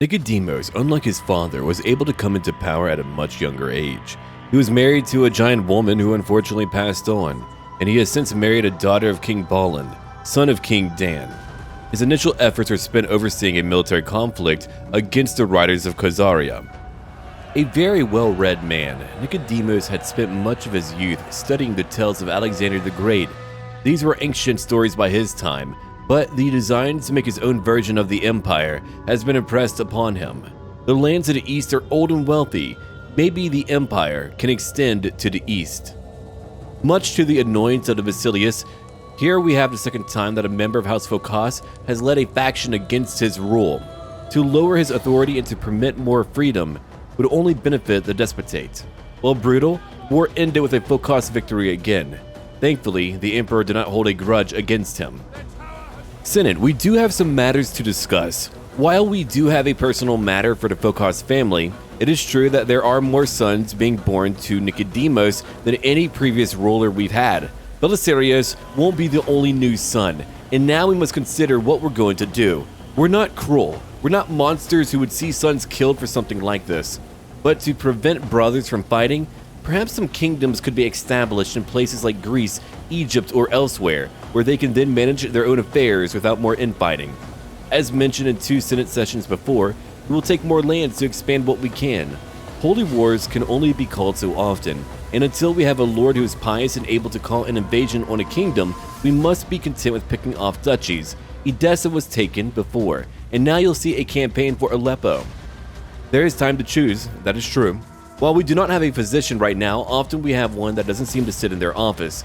Nikephoros, unlike his father, was able to come into power at a much younger age. He was married to a giant woman who unfortunately passed on, and he has since married a daughter of King Balin, son of King Dan. His initial efforts were spent overseeing a military conflict against the riders of Khazaria. A very well-read man, Nikephoros had spent much of his youth studying the tales of Alexander the Great. These were ancient stories by his time, but the design to make his own version of the empire has been impressed upon him. The lands to the east are old and wealthy. Maybe the empire can extend to the east. Much to the annoyance of the Basileus, here we have the second time that a member of House Phokas has led a faction against his rule. To lower his authority and to permit more freedom would only benefit the despotate. While brutal, war ended with a Phokas victory again. Thankfully, the emperor did not hold a grudge against him. Senate, we do have some matters to discuss. While we do have a personal matter for the Phokas family, it is true that there are more sons being born to Nikephoros than any previous ruler we've had. Belisarius won't be the only new son, and now we must consider what we're going to do. We're not cruel. We're not monsters who would see sons killed for something like this. But to prevent brothers from fighting, perhaps some kingdoms could be established in places like Greece, Egypt, or elsewhere, where they can then manage their own affairs without more infighting. As mentioned in 2 Senate sessions before, we will take more lands to expand what we can. Holy wars can only be called so often, and until we have a lord who is pious and able to call an invasion on a kingdom, we must be content with picking off duchies. Edessa was taken before, and now you'll see a campaign for Aleppo. There is time to choose, that is true. While we do not have a physician right now, often we have one that doesn't seem to sit in their office.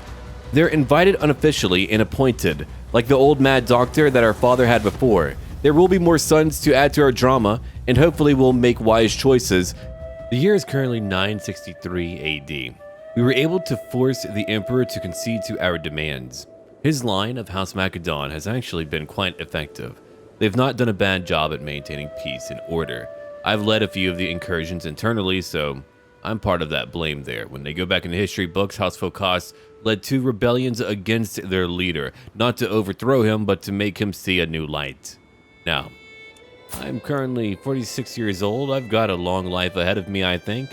They're invited unofficially and appointed, like the old mad doctor that our father had before. There will be more sons to add to our drama, and hopefully we'll make wise choices. The year is currently 963 AD. We were able to force the emperor to concede to our demands. His line of House Macedon has actually been quite effective. They've not done a bad job at maintaining peace and order. I've led a few of the incursions internally, so I'm part of that blame there. When they go back in the history books, House Phokas led 2 rebellions against their leader, not to overthrow him, but to make him see a new light. Now, I'm currently 46 years old. I've got a long life ahead of me, I think.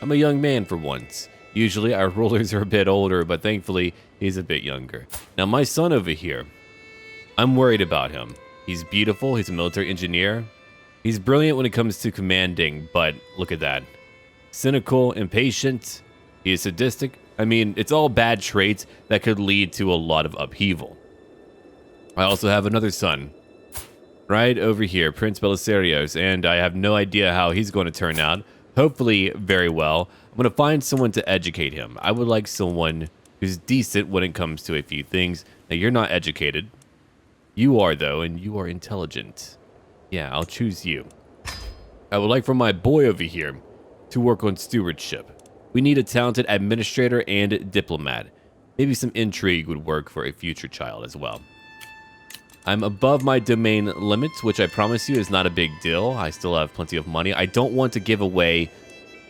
I'm a young man for once. Usually our rulers are a bit older, but thankfully he's a bit younger. Now my son over here, I'm worried about him. He's beautiful, he's a military engineer. He's brilliant when it comes to commanding, but look at that. Cynical, impatient, he is sadistic. I mean, it's all bad traits that could lead to a lot of upheaval. I also have another son, right over here, Prince Belisarius, and I have no idea how he's going to turn out. Hopefully very well. I'm going to find someone to educate him. I would like someone who's decent when it comes to a few things. Now, you're not educated. You are, though, and you are intelligent. Yeah, I'll choose you. I would like for my boy over here to work on stewardship. We need a talented administrator and diplomat. Maybe some intrigue would work for a future child as well. I'm above my domain limit, which I promise you is not a big deal. I still have plenty of money. I don't want to give away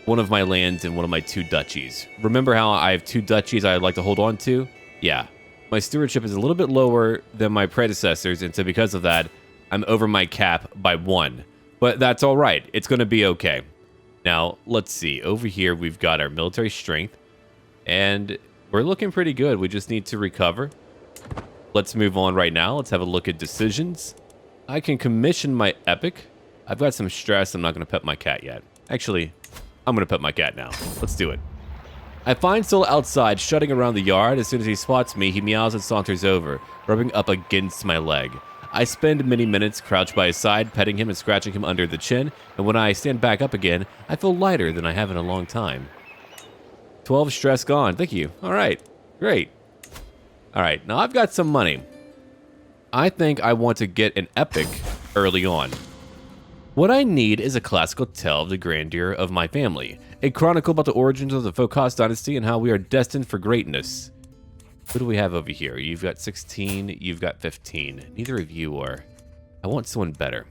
one of my lands and one of my 2 duchies. Remember how I have 2 duchies I'd like to hold on to? Yeah. My stewardship is a little bit lower than my predecessors, and so because of that, I'm over my cap by 1. But that's all right. It's going to be okay. Now, let's see. Over here, we've got our military strength, and we're looking pretty good. We just need to recover. Let's move on right now. Let's have a look at decisions. I can commission my epic. I've got some stress. I'm not going to pet my cat yet. Actually, I'm going to pet my cat now. Let's do it. I find Sol outside, shutting around the yard. As soon as he spots me, he meows and saunters over, rubbing up against my leg. I spend many minutes crouched by his side, petting him and scratching him under the chin, and when I stand back up again, I feel lighter than I have in a long time. 12 stress gone. Thank you. All right. Great. All right. Now I've got some money. I think I want to get an epic early on. What I need is a classical tale of the grandeur of my family, a chronicle about the origins of the Phokas dynasty and how we are destined for greatness. Who do we have over here? You've got 16, you've got 15. Neither of you are. I want someone better.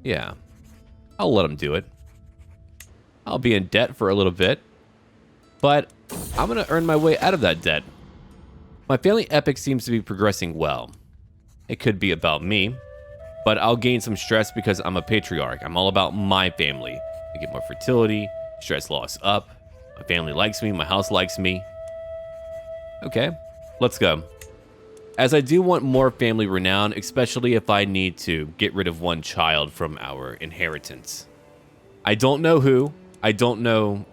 Yeah, I'll let them do it. I'll be in debt for a little bit, but I'm going to earn my way out of that debt. My family epic seems to be progressing well. It could be about me. but I'll gain some stress because I'm a patriarch. I'm all about my family. I get more fertility, stress loss up. My family likes me, my house likes me. Okay, let's go. As I do want more family renown, especially if I need to get rid of one child from our inheritance. I don't know who, I don't know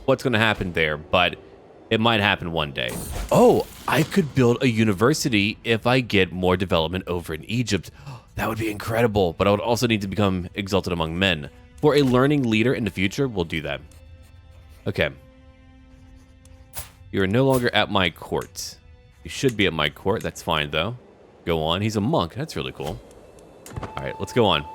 what's going to happen there, but it might happen one day. Oh, I could build a university if I get more development over in Egypt. That would be incredible, but I would also need to become exalted among men. For a learning leader in the future, we'll do that. Okay. You are no longer at my court. You should be at my court. That's fine, though. Go on. He's a monk. That's really cool. All right, let's go on.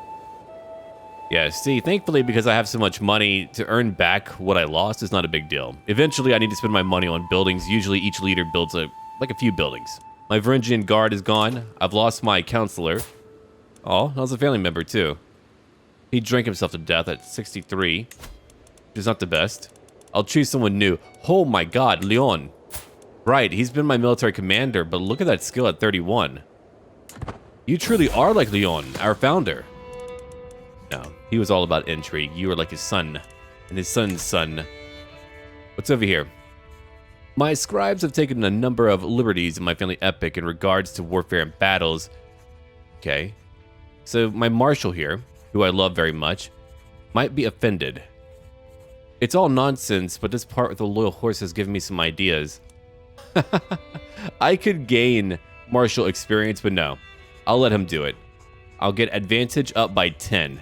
Yeah, see, thankfully, because I have so much money, to earn back what I lost is not a big deal. Eventually, I need to spend my money on buildings. Usually, each leader builds like a few buildings. My Varangian guard is gone. I've lost my counselor. Oh, that was a family member, too. He drank himself to death at 63, which is not the best. I'll choose someone new. Oh my god, Leon. Right, he's been my military commander, but look at that skill at 31. You truly are like Leon, our founder. No, he was all about intrigue. You were like his son, and his son's son. What's over here? My scribes have taken a number of liberties in my family epic in regards to warfare and battles. Okay. So my marshal here, who I love very much, might be offended. It's all nonsense, but this part with the loyal horse has given me some ideas. I could gain martial experience, but no. I'll let him do it. I'll get advantage up by 10.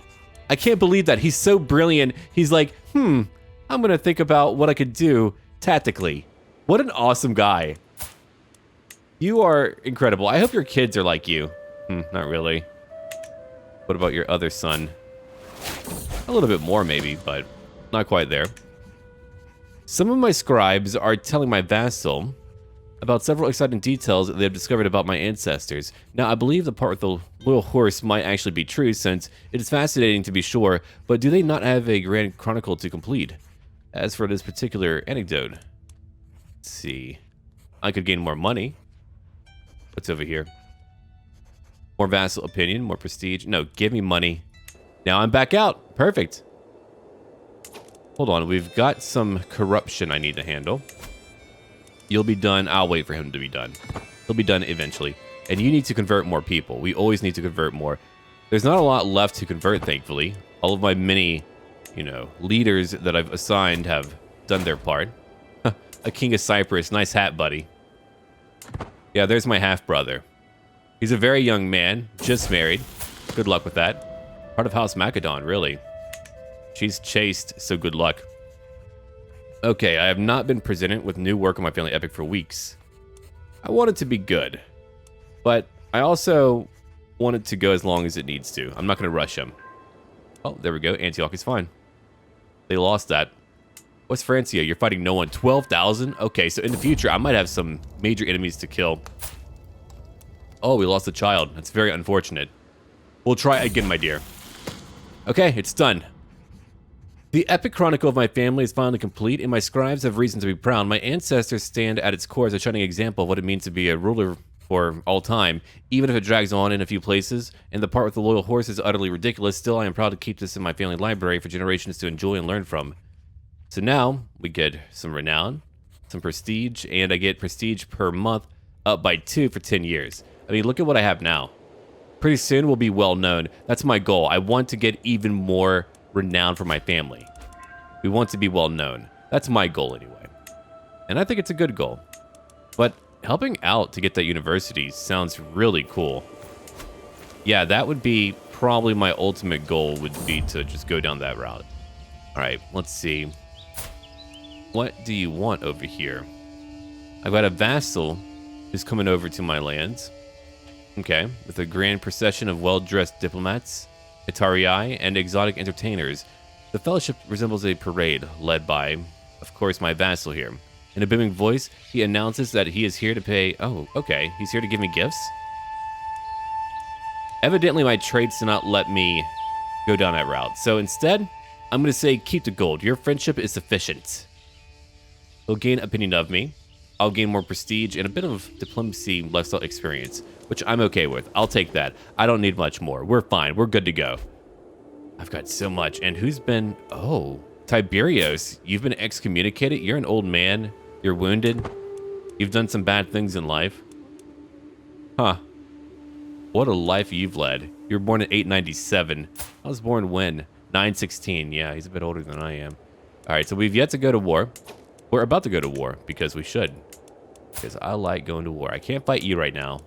I can't believe that. He's so brilliant. He's like, I'm going to think about what I could do tactically. What an awesome guy. You are incredible. I hope your kids are like you. Not really. What about your other son? A little bit more, maybe, but not quite there. Some of my scribes are telling my vassal about several exciting details that they have discovered about my ancestors. Now, I believe the part with the loyal horse might actually be true, since it is fascinating to be sure, but do they not have a grand chronicle to complete? As for this particular anecdote, let's see. I could gain more money. What's over here? More vassal opinion, more prestige. No, give me money. Now I'm back out. Perfect. Hold on, we've got some corruption I need to handle. You'll be done. I'll wait for him to be done. He'll be done eventually. And you need to convert more people. We always need to convert more. There's not a lot left to convert, thankfully. All of my many, leaders that I've assigned have done their part. A king of Cyprus. Nice hat, buddy. Yeah, there's my half-brother. He's a very young man, just married. Good luck with that. Part of House Macedon, really. She's chaste, so good luck. Okay, I have not been presented with new work on my family epic for weeks. I want it to be good, but I also want it to go as long as it needs to. I'm not going to rush him. Oh, there we go. Antioch is fine. They lost that. What's Francia? You're fighting no one. 12,000? Okay, so in the future, I might have some major enemies to kill. Oh, we lost a child. That's very unfortunate. We'll try again, my dear. Okay, it's done. The epic chronicle of my family is finally complete, and my scribes have reason to be proud. My ancestors stand at its core as a shining example of what it means to be a ruler for all time, even if it drags on in a few places, and the part with the loyal horse is utterly ridiculous. Still, I am proud to keep this in my family library for generations to enjoy and learn from. So now, we get some renown, some prestige, and I get prestige per month up by 2 for 10 years. I mean, look at what I have now. Pretty soon, we'll be well known. That's my goal. I want to get even more renown for my family. We want to be well known. That's my goal anyway. And I think it's a good goal. But helping out to get that university sounds really cool. Yeah, that would be probably my ultimate goal, would be to just go down that route. All right, let's see. What do you want over here? I've got a vassal who's coming over to my lands. Okay, with a grand procession of well-dressed diplomats, Itarii, and exotic entertainers. The fellowship resembles a parade led by, of course, my vassal here. In a booming voice, he announces that he is here to pay... Oh, okay, he's here to give me gifts? Evidently, my traits do not let me go down that route. So instead, I'm going to say, keep the gold. Your friendship is sufficient. He'll gain opinion of me. I'll gain more prestige and a bit of diplomacy lifestyle experience, which I'm okay with. I'll take that. I don't need much more. We're fine. We're good to go. I've got so much. And who's been... Oh, Tiberios. You've been excommunicated. You're an old man. You're wounded. You've done some bad things in life. Huh. What a life you've led. You were born in 897. I was born when? 916. Yeah, he's a bit older than I am. All right, so we've yet to go to war. We're about to go to war because we should. Because I like going to war. I can't fight you right now,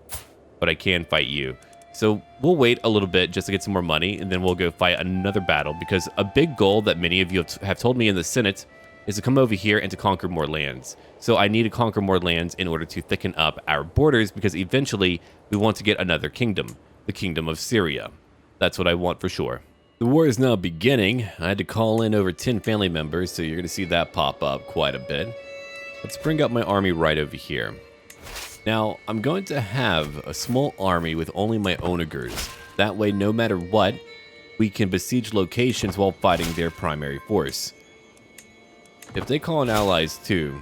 but I can fight you. So we'll wait a little bit just to get some more money, and then we'll go fight another battle, because a big goal that many of you have told me in the Senate is to come over here and to conquer more lands. So I need to conquer more lands in order to thicken up our borders, because eventually we want to get another kingdom, the Kingdom of Syria. That's what I want for sure. The war is now beginning. I had to call in over 10 family members, so you're going to see that pop up quite a bit. Let's bring up my army right over here. Now, I'm going to have a small army with only my onagers. That way, no matter what, we can besiege locations while fighting their primary force. If they call in allies too,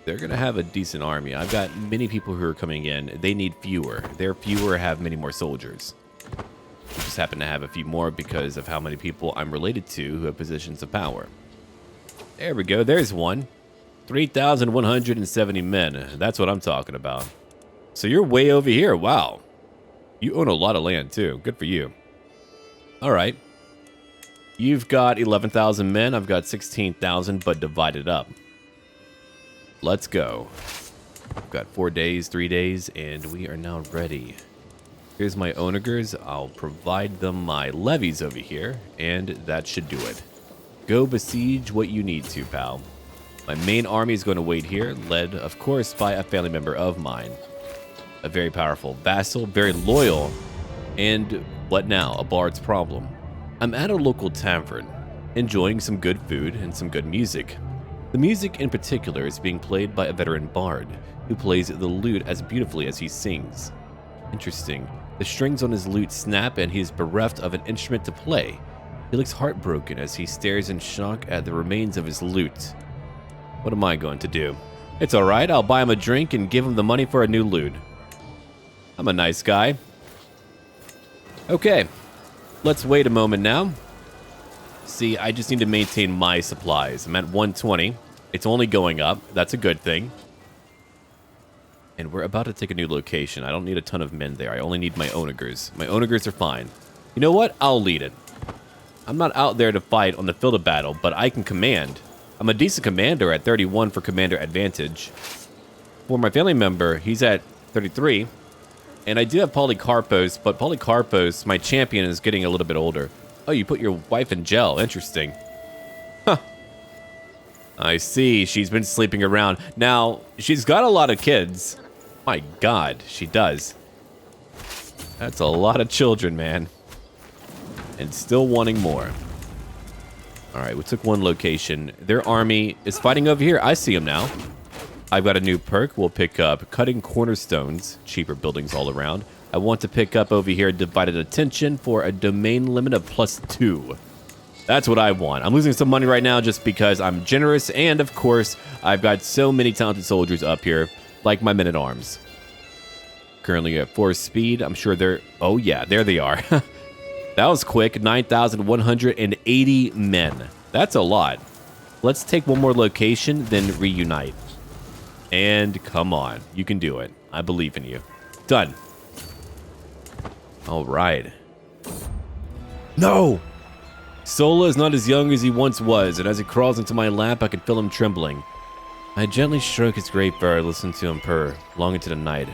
they're going to have a decent army. I've got many people who are coming in. They need fewer. Their fewer have many more soldiers. We just happen to have a few more because of how many people I'm related to who have positions of power. There we go. There's one. 3,170 men. That's what I'm talking about. So you're way over here. Wow. You own a lot of land too. Good for you. All right. You've got 11,000 men. I've got 16,000, but divided up. Let's go. I've got 4 days, 3 days, and we are now ready. Here's my onagers. I'll provide them my levies over here, and that should do it. Go besiege what you need to, pal. My main army is going to wait here, led, of course, by a family member of mine. A very powerful vassal, very loyal, and what now? A bard's problem. I'm at a local tavern, enjoying some good food and some good music. The music in particular is being played by a veteran bard, who plays the lute as beautifully as he sings. Interesting. The strings on his lute snap and he is bereft of an instrument to play. He looks heartbroken as he stares in shock at the remains of his lute. What am I going to do? It's alright, I'll buy him a drink and give him the money for a new lute. I'm a nice guy. Okay, let's wait a moment now. See, I just need to maintain my supplies. I'm at 120. It's only going up. That's a good thing. And we're about to take a new location. I don't need a ton of men there. I only need my onagers. My onagers are fine. You know what? I'll lead it. I'm not out there to fight on the field of battle, but I can command. I'm a decent commander at 31 for commander advantage. For my family member, he's at 33. And I do have Polycarpos, but Polycarpos, my champion, is getting a little bit older. Oh, you put your wife in jail. Interesting. Huh. I see. She's been sleeping around. Now, she's got a lot of kids. My God, she does. That's a lot of children, man. And still wanting more. All right, we took one location. Their army is fighting over here. I see them now. I've got a new perk. We'll pick up cutting cornerstones, cheaper buildings all around. I want to pick up over here divided attention for a domain limit of +2. That's what I want. I'm losing some money right now just because I'm generous, and of course, I've got so many talented soldiers up here, like my men-at-arms. Currently at 4 speed. I'm sure they're... Oh yeah, there they are. That was quick. 9,180 men. That's a lot. Let's take one more location, then reunite. And come on. You can do it. I believe in you. Done. All right. No! Sola is not as young as he once was, and as he crawls into my lap, I can feel him trembling. I gently stroke his gray fur, listen to him purr, long into the night.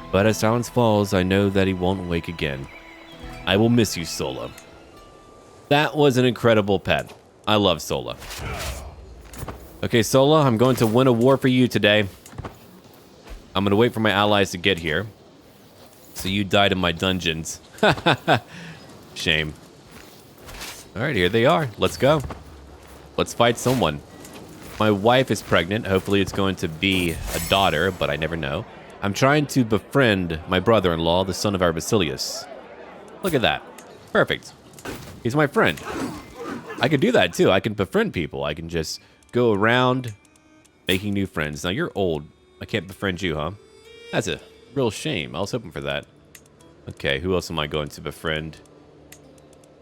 But as silence falls, I know that he won't wake again. I will miss you, Sola. That was an incredible pet. I love Sola. Okay, Sola, I'm going to win a war for you today. I'm going to wait for my allies to get here. So you died in my dungeons. Shame. All right, here they are. Let's go. Let's fight someone. My wife is pregnant. Hopefully it's going to be a daughter, but I never know. I'm trying to befriend my brother-in-law, the son of our Basilius. Look at that. Perfect. He's my friend. I could do that too. I can befriend people. I can just go around making new friends. Now you're old. I can't befriend you, huh? That's a real shame. I was hoping for that. Okay, who else am I going to befriend?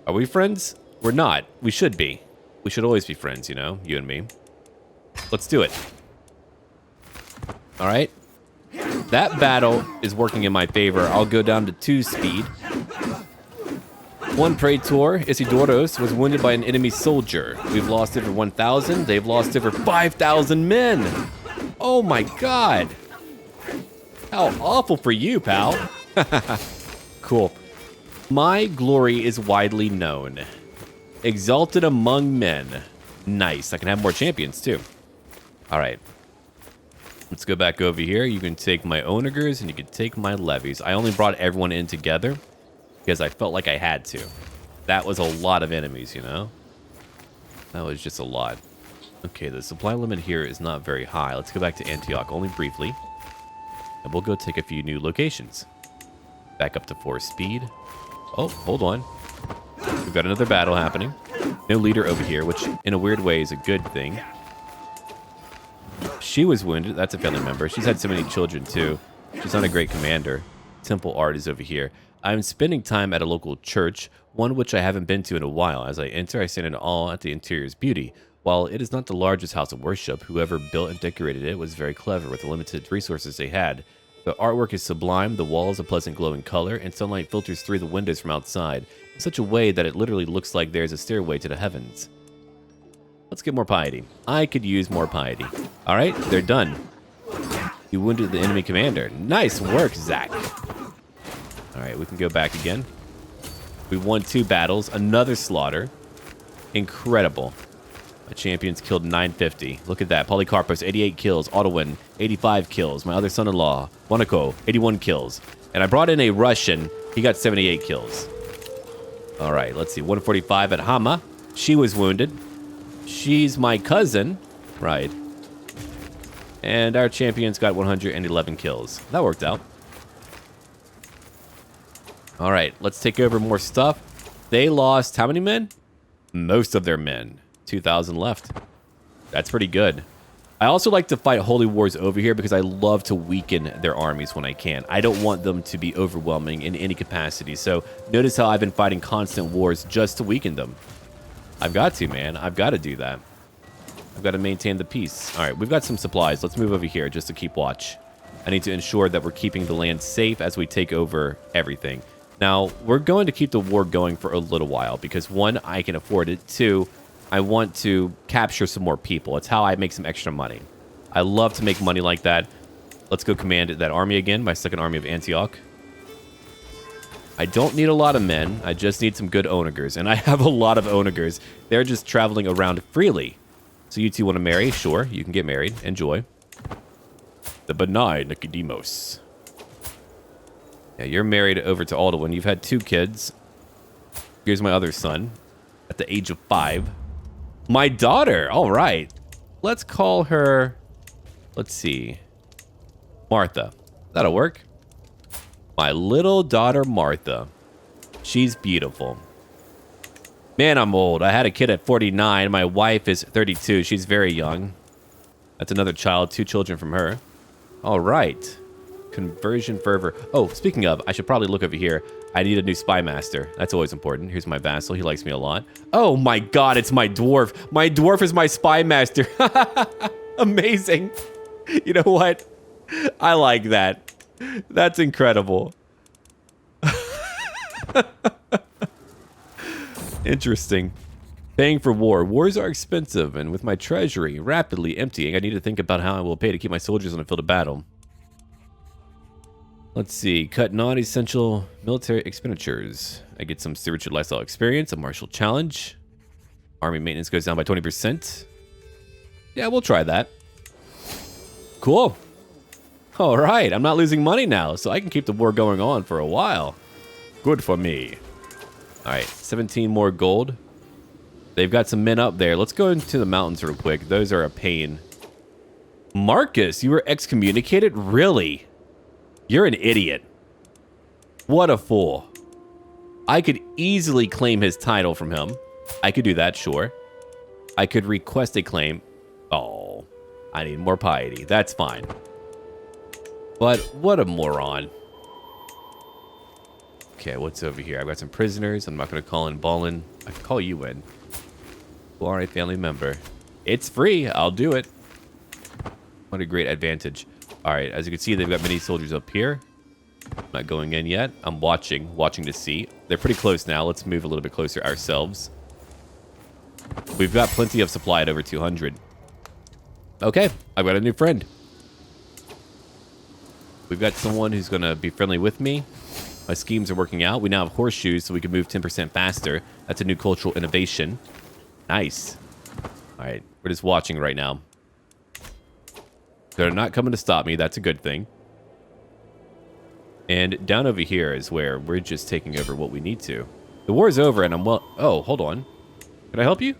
Are we friends? We're not. We should be. We should always be friends, you know? You and me. Let's do it. Alright. That battle is working in my favor. I'll go down to 2 speed. One praetor, Isidoros, was wounded by an enemy soldier. We've lost over 1,000. They've lost over 5,000 men. Oh my god. How awful for you, pal. Cool. My glory is widely known. Exalted among men. Nice. I can have more champions, too. Alright. Let's go back over here. You can take my onagers and you can take my levies. I only brought everyone in together because I felt like I had to. That was a lot of enemies, you know? That was just a lot. Okay, the supply limit here is not very high. Let's go back to Antioch, only briefly. And we'll go take a few new locations. Back up to 4 speed. Oh, hold on. We've got another battle happening. No leader over here, which in a weird way is a good thing. She was wounded. That's a family member. She's had so many children, too. She's not a great commander. Temple Art is over here. I'm spending time at a local church, one which I haven't been to in a while. As I enter, I stand in awe at the interior's beauty. While it is not the largest house of worship, whoever built and decorated it was very clever with the limited resources they had. The artwork is sublime, the walls a pleasant glowing color, and sunlight filters through the windows from outside in such a way that it literally looks like there's a stairway to the heavens. Let's get more piety. I could use more piety. All right, they're done. You wounded the enemy commander. Nice work, Zach. All right, we can go back again. We won 2 battles, another slaughter. Incredible. My champions killed 950. Look at that. Polycarpus, 88 kills. Ottowan, 85 kills. My other son-in-law, Monaco, 81 kills. And I brought in a Russian. He got 78 kills. All right, let's see. 145 at Hama. She was wounded. She's my cousin. Right. And our champions got 111 kills. That worked out. All right, let's take over more stuff. They lost how many men? Most of their men. 2,000 left. That's pretty good. I also like to fight holy wars over here because I love to weaken their armies when I can. I don't want them to be overwhelming in any capacity. So notice how I've been fighting constant wars just to weaken them. I've got to, man. I've got to do that. I've got to maintain the peace. All right, we've got some supplies. Let's move over here just to keep watch. I need to ensure that we're keeping the land safe as we take over everything. Now, we're going to keep the war going for a little while because 1, I can afford it. 2, I want to capture some more people. It's how I make some extra money. I love to make money like that. Let's go command that army again, my second army of Antioch. I don't need a lot of men. I just need some good onagers, and I have a lot of onagers. They're just traveling around freely. So you two want to marry? Sure, you can get married. Enjoy. The benign Nikephoros. Yeah, you're married over to Alduin. You've had 2 kids. Here's my other son at the age of 5. My daughter. All right. Let's call her, let's see, Martha. That'll work. My little daughter, Martha. She's beautiful. Man, I'm old. I had a kid at 49. My wife is 32. She's very young. That's another child. 2 children from her. All right. Conversion fervor. Oh, speaking of, I should probably look over here. I need a new spy master. That's always important. Here's my vassal. He likes me a lot. Oh my god, it's my dwarf. My dwarf is my spy master. Amazing. You know what? I like that. That's incredible. Interesting. Paying for war. Wars are expensive, and with my treasury rapidly emptying, I need to think about how I will pay to keep my soldiers on the field of battle. Let's see. Cut non-essential military expenditures. I get some stewardship lifestyle experience, a martial challenge. Army maintenance goes down by 20%. Yeah, we'll try that. Cool. All right. I'm not losing money now, so I can keep the war going on for a while. Good for me. All right. 17 more gold. They've got some men up there. Let's go into the mountains real quick. Those are a pain. Marcus, you were excommunicated? Really? You're an idiot. What a fool. I could easily claim his title from him. I could do that, sure. I could request a claim. Oh, I need more piety. That's fine. But what a moron. Okay, what's over here? I've got some prisoners. I'm not going to call in Ballin. I can call you in. You are a family member. It's free. I'll do it. What a great advantage. All right, as you can see, they've got many soldiers up here. I'm not going in yet. I'm watching to see. They're pretty close now. Let's move a little bit closer ourselves. We've got plenty of supply at over 200. Okay, I've got a new friend. We've got someone who's going to be friendly with me. My schemes are working out. We now have horseshoes, so we can move 10% faster. That's a new cultural innovation. Nice. All right, we're just watching right now. They're not coming to stop me. That's a good thing. And down over here is where we're just taking over what we need to. The war's over, and I'm well... Oh, hold on. Can I help you?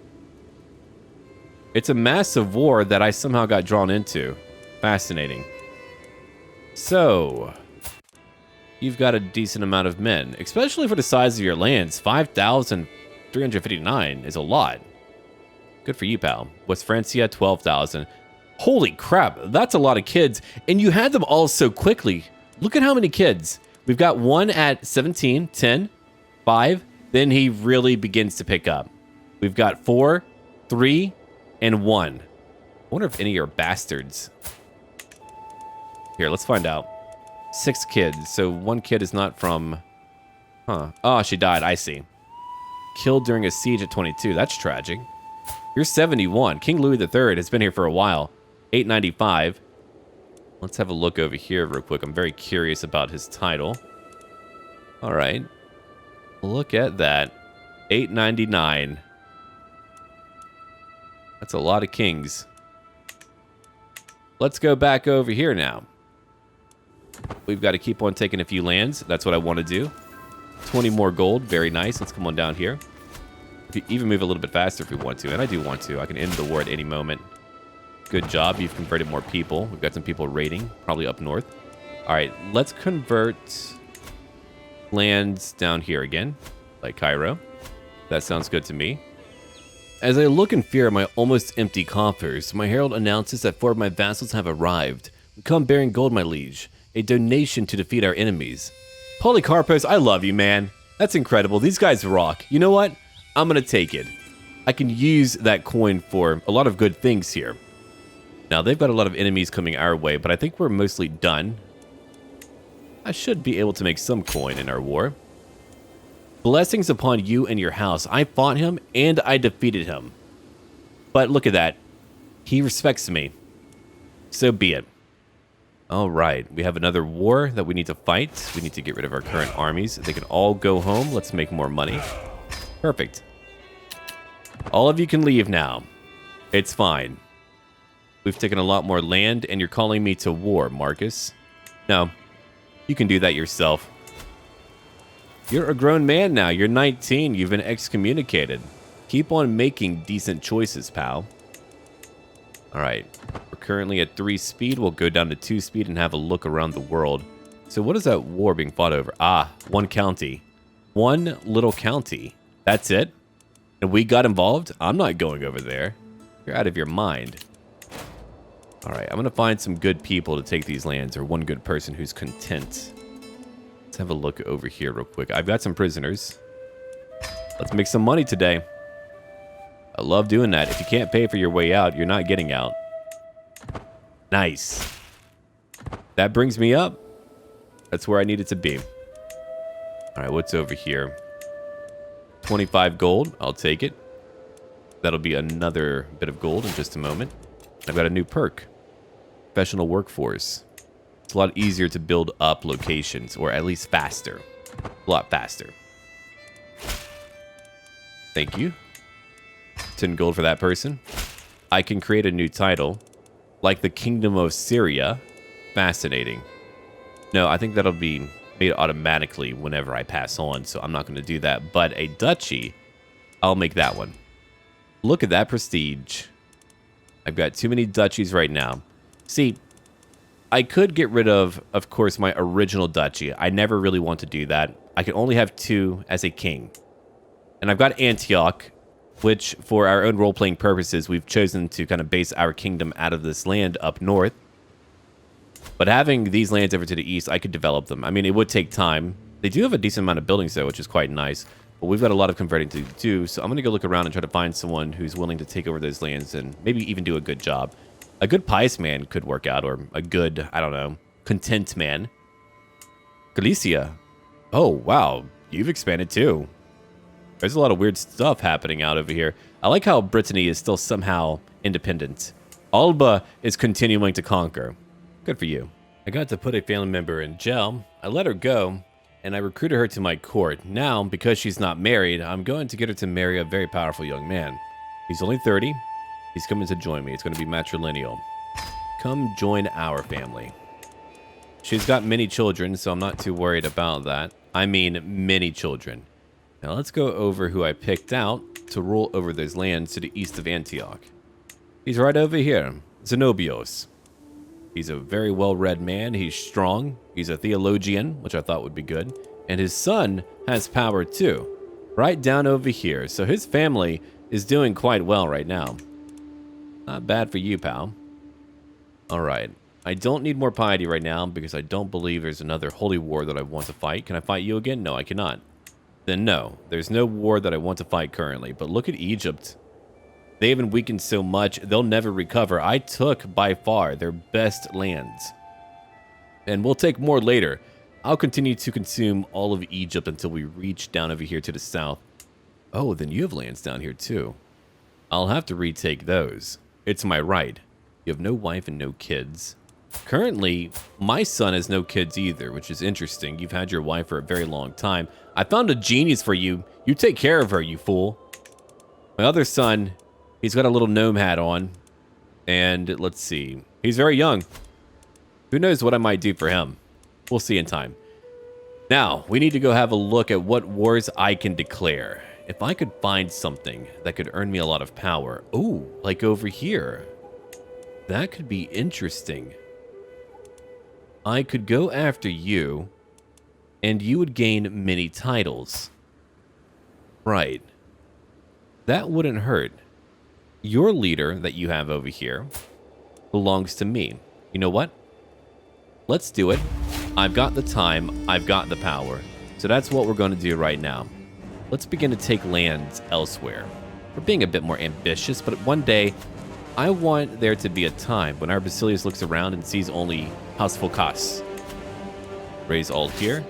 It's a massive war that I somehow got drawn into. Fascinating. So... You've got a decent amount of men, especially for the size of your lands. 5,359 is a lot. Good for you, pal. West Francia, 12,000. Holy crap, that's a lot of kids. And you had them all so quickly. Look at how many kids. We've got one at 17, 10, 5. Then he really begins to pick up. We've got 4, 3, and 1. I wonder if any are bastards. Here, let's find out. 6 kids, so 1 kid is not from... Huh. Oh, she died, I see. Killed during a siege at 22, that's tragic. You're 71. King Louis III has been here for a while. 895. Let's have a look over here real quick. I'm very curious about his title. All right. Look at that. 899. That's a lot of kings. Let's go back over here now. We've got to keep on taking a few lands. That's what I want to do. 20 more gold. Very nice. Let's come on down here. We can even move a little bit faster if we want to. And I do want to. I can end the war at any moment. Good job. You've converted more people. We've got some people raiding. Probably up north. All right. Let's convert lands down here again. Like Cairo. That sounds good to me. As I look in fear at my almost empty coffers, my herald announces that 4 of my vassals have arrived. Come bearing gold, my liege. A donation to defeat our enemies. Polycarpos, I love you, man. That's incredible. These guys rock. You know what? I'm going to take it. I can use that coin for a lot of good things here. Now, they've got a lot of enemies coming our way, but I think we're mostly done. I should be able to make some coin in our war. Blessings upon you and your house. I fought him and I defeated him. But look at that. He respects me. So be it. All right, we have another war that we need to fight. We need to get rid of our current armies. They can all go home. Let's make more money. Perfect. All of you can leave now. It's fine. We've taken a lot more land, and you're calling me to war, Marcus. No, you can do that yourself. You're a grown man now. You're 19. You've been excommunicated. Keep on making decent choices, pal. All right. We're currently at 3 speed. We'll go down to 2 speed and have a look around the world. So what is that war being fought over? Ah, 1 county. 1 little county. That's it? And we got involved? I'm not going over there. You're out of your mind. All right, I'm going to find some good people to take these lands, or one good person who's content. Let's have a look over here real quick. I've got some prisoners. Let's make some money today. I love doing that. If you can't pay for your way out, you're not getting out. Nice. That brings me up. That's where I needed to be. All right, what's over here? 25 gold. I'll take it. That'll be another bit of gold in just a moment. I've got a new perk. Professional workforce. It's a lot easier to build up locations, or at least faster. A lot faster. Thank you. 10 gold for that person. I can create a new title, like the Kingdom of Syria. Fascinating. No, I think that'll be made automatically whenever I pass on, so I'm not going to do that. But a duchy, I'll make that one. Look at that prestige. I've got too many duchies right now. See, I could get rid of course, my original duchy. I never really want to do that. I can only have 2 as a king. And I've got Antioch, which, for our own role-playing purposes, we've chosen to kind of base our kingdom out of this land up north. But having these lands over to the east, I could develop them. I mean, it would take time. They do have a decent amount of buildings, though, which is quite nice. But we've got a lot of converting to do, so I'm going to go look around and try to find someone who's willing to take over those lands and maybe even do a good job. A good pious man could work out, or a good, I don't know, content man. Cilicia. Oh, wow. You've expanded, too. There's a lot of weird stuff happening out over here. I like how Brittany is still somehow independent. Alba is continuing to conquer. Good for you. I got to put a family member in jail. I let her go, and I recruited her to my court. Now, because she's not married, I'm going to get her to marry a very powerful young man. He's only 30. He's coming to join me. It's going to be matrilineal. Come join our family. She's got many children, so I'm not too worried about that. I mean, many children. Now let's go over who I picked out to rule over those lands to the east of Antioch. He's right over here, Zenobios. He's a very well-read man. He's strong. He's a theologian, which I thought would be good. And his son has power too, right down over here. So his family is doing quite well right now. Not bad for you, pal. All right. I don't need more piety right now because I don't believe there's another holy war that I want to fight. Can I fight you again? No, I cannot. Then no, there's no war that I want to fight currently. But look at Egypt. They haven't weakened so much, they'll never recover. I took, by far, their best lands. And we'll take more later. I'll continue to consume all of Egypt until we reach down over here to the south. Oh, then you have lands down here too. I'll have to retake those. It's my right. You have no wife and no kids. Currently, my son has no kids either, which is interesting. You've had your wife for a very long time. I found a genius for you. You take care of her, you fool. My other son... He's got a little gnome hat on. And let's see. He's very young. Who knows what I might do for him? We'll see in time. Now, we need to go have a look at what wars I can declare. If I could find something that could earn me a lot of power. Ooh, like over here. That could be interesting. I could go after you. And you would gain many titles. Right. That wouldn't hurt. Your leader that you have over here belongs to me. You know what? Let's do it. I've got the time. I've got the power. So that's what we're going to do right now. Let's begin to take lands elsewhere. We're being a bit more ambitious, but one day, I want there to be a time when our Basilius looks around and sees only House Phokas. Raise all here.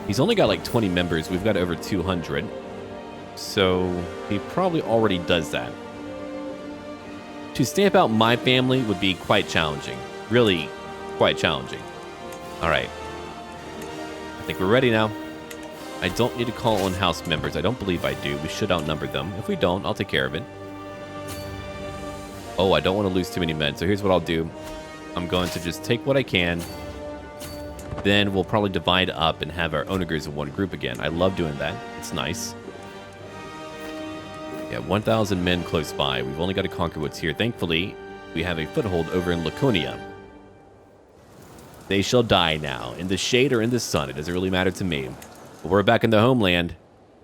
He's only got like 20 members. We've got over 200. So he probably already does that. To stamp out my family would be quite challenging. Really, quite challenging. All right. I think we're ready now. I don't need to call on house members. I don't believe I do. We should outnumber them. If we don't, I'll take care of it. Oh, I don't want to lose too many men. So here's what I'll do. I'm going to just take what I can. Then we'll probably divide up and have our onagers in one group again. I love doing that. It's nice. Yeah, 1,000 men close by. We've only got to conquer what's here. Thankfully, we have a foothold over in Laconia. They shall die now, in the shade or in the sun. It doesn't really matter to me. But we're back in the homeland.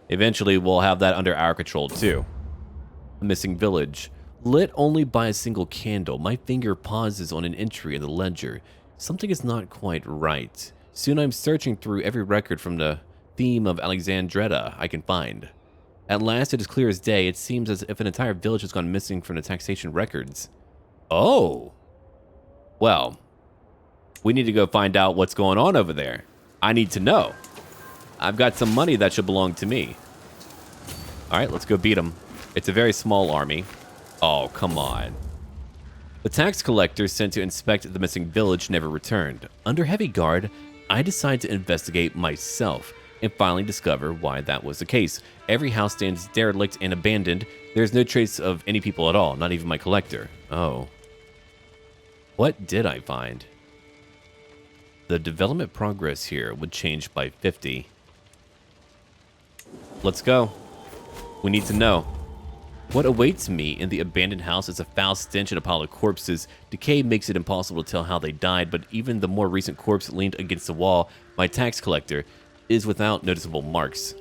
Eventually, we'll have that under our control, too. A missing village. Lit only by a single candle. My finger pauses on an entry in the ledger. Something is not quite right. Soon I'm searching through every record from the theme of Alexandretta I can find. At last, it is clear as day. It seems as if an entire village has gone missing from the taxation records. Oh. Well, we need to go find out what's going on over there. I need to know. I've got some money that should belong to me. All right, let's go beat them. It's a very small army. Oh, come on. The tax collector sent to inspect the missing village never returned. Under heavy guard, I decide to investigate myself and finally discover why that was the case. Every house stands derelict and abandoned. There's no trace of any people at all, not even my collector. Oh. What did I find? The development progress here would change by 50. Let's go. We need to know. What awaits me in the abandoned house is a foul stench and a pile of corpses. Decay makes it impossible to tell how they died, but even the more recent corpse leaned against the wall, my tax collector, is without noticeable marks.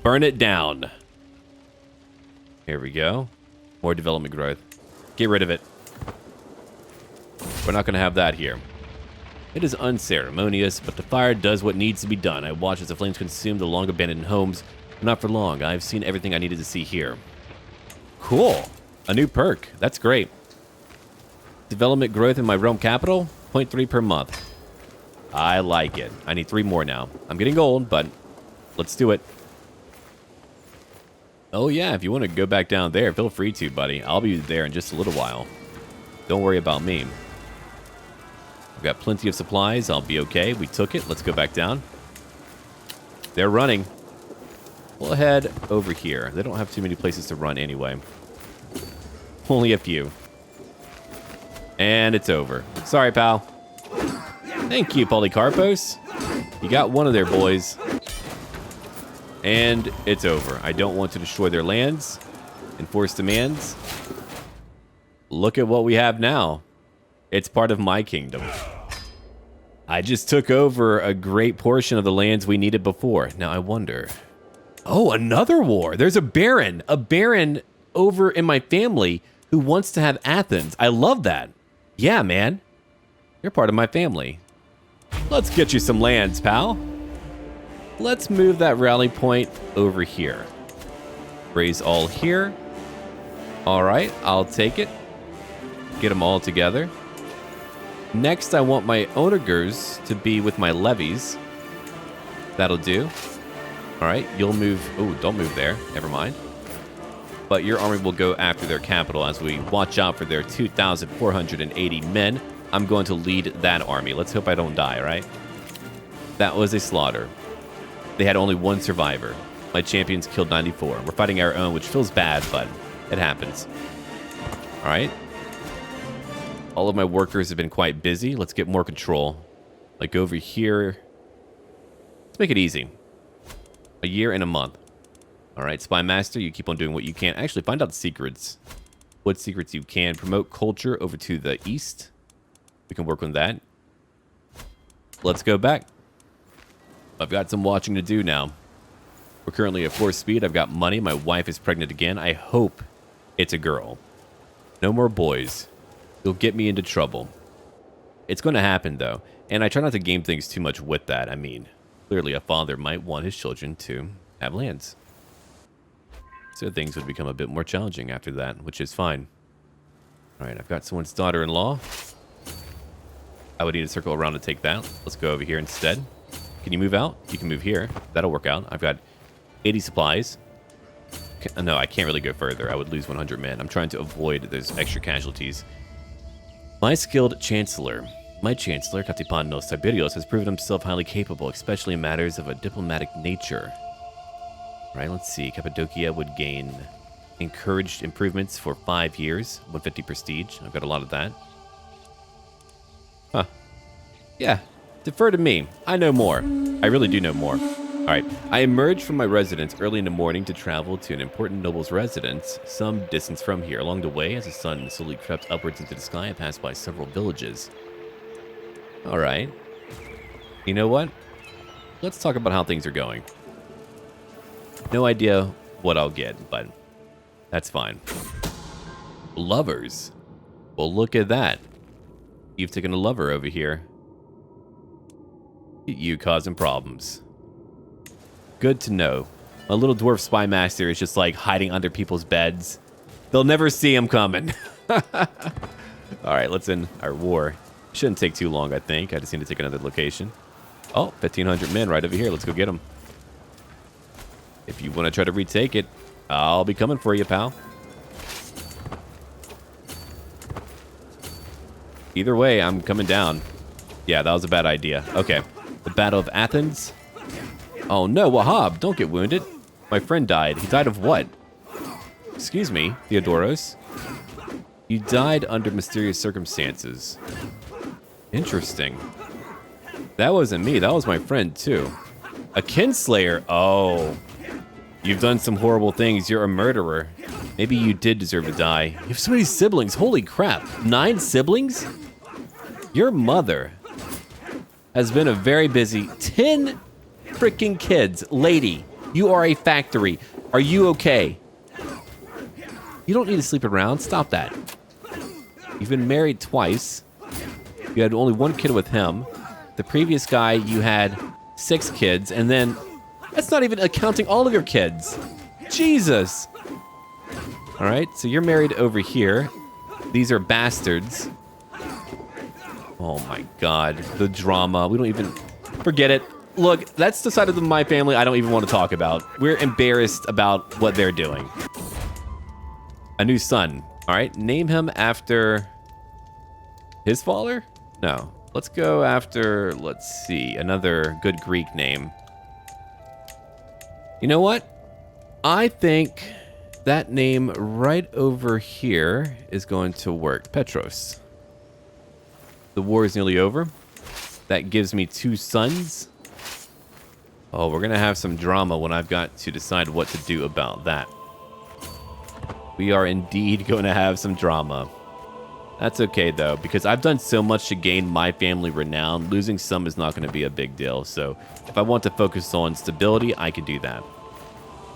Burn it down. Here we go. More development growth. Get rid of it. We're not going to have that here. It is unceremonious, but the fire does what needs to be done. I watch as the flames consume the long-abandoned homes. But not for long. I've seen everything I needed to see here. Cool. A new perk. That's great. Development growth in my realm capital, 0.3 per month. I like it. I need 3 more now. I'm getting old, but let's do it. Oh yeah, if you want to go back down there, feel free to, buddy. I'll be there in just a little while. Don't worry about me. I've got plenty of supplies. I'll be okay. We took it. Let's go back down. They're running. We'll head over here. They don't have too many places to run anyway. Only a few. And it's over. Sorry, pal. Thank you, Polycarpos. You got one of their boys. And it's over. I don't want to destroy their lands. Enforce demands. Look at what we have now. It's part of my kingdom. I just took over a great portion of the lands we needed before. Now I wonder... Oh, another war. There's a baron over in my family who wants to have Athens. I love that. Yeah, man. You're part of my family. Let's get you some lands, pal. Let's move that rally point over here. Raise all here. All right, I'll take it. Get them all together. Next, I want my onagers to be with my levies. That'll do. All right, you'll move. Oh, don't move there. Never mind. But your army will go after their capital as we watch out for their 2,480 men. I'm going to lead that army. Let's hope I don't die, right? That was a slaughter. They had only 1 survivor. My champions killed 94. We're fighting our own, which feels bad, but it happens. All right. All of my workers have been quite busy. Let's get more control. Like over here. Let's make it easy. A year and a month. All right, Spy Master, you keep on doing what you can. Actually, find out the secrets. What secrets you can. Promote culture over to the east. We can work on that. Let's go back. I've got some watching to do now. We're currently at 4 speed. I've got money. My wife is pregnant again. I hope it's a girl. No more boys. You'll get me into trouble. It's going to happen, though. And I try not to game things too much with that. I mean, clearly a father might want his children to have lands. So things would become a bit more challenging after that, which is fine. All right, I've got someone's daughter-in-law. I would need to circle around to take that. Let's go over here instead. Can you move out? You can move here. That'll work out. I've got 80 supplies. No, I can't really go further. I would lose 100 men. I'm trying to avoid those extra casualties. My skilled chancellor. My chancellor, Katipanos Tiberios, has proven himself highly capable, especially in matters of a diplomatic nature. All right, let's see. Cappadocia would gain encouraged improvements for 5 years. 150 prestige. I've got a lot of that. Huh. Yeah. Defer to me. I know more. I really do know more. All right. I emerged from my residence early in the morning to travel to an important noble's residence some distance from here. Along the way, as the sun slowly crept upwards into the sky, I passed by several villages. All right. You know what? Let's talk about how things are going. No idea what I'll get, but that's fine. Lovers. Well, look at that. You've taken a lover over here. You causing problems. Good to know. My little dwarf spy master is just like hiding under people's beds. They'll never see him coming. All right, let's end our war. Shouldn't take too long, I think. I just need to take another location. Oh, 1,500 men right over here. Let's go get them. If you want to try to retake it, I'll be coming for you, pal. Either way, I'm coming down. Yeah, that was a bad idea. Okay. The Battle of Athens. Oh no, Wahab, don't get wounded. My friend died. He died of what? Excuse me, Theodoros. You died under mysterious circumstances. Interesting. That wasn't me. That was my friend, too. A kinslayer. Oh. You've done some horrible things. You're a murderer. Maybe you did deserve to die. You have so many siblings. Holy crap. 9 siblings? Your mother has been a very busy 10 freaking kids. Lady, you are a factory. Are you okay? You don't need to sleep around. Stop that. You've been married twice. You had only 1 kid with him. The previous guy, you had 6 kids, and then that's not even accounting all of your kids. Jesus. All right, so you're married over here. These are bastards. Oh my God, the drama. We don't even, forget it. Look, that's the side of my family I don't even want to talk about. We're embarrassed about what they're doing. A new son. All right, name him after his father? No, let's go after, let's see, another good Greek name. You know what? I think that name right over here is going to work. Petros. The war is nearly over. That gives me 2 sons. Oh, we're going to have some drama when I've got to decide what to do about that. We are indeed going to have some drama. That's okay, though, because I've done so much to gain my family renown. Losing some is not going to be a big deal. So if I want to focus on stability, I can do that.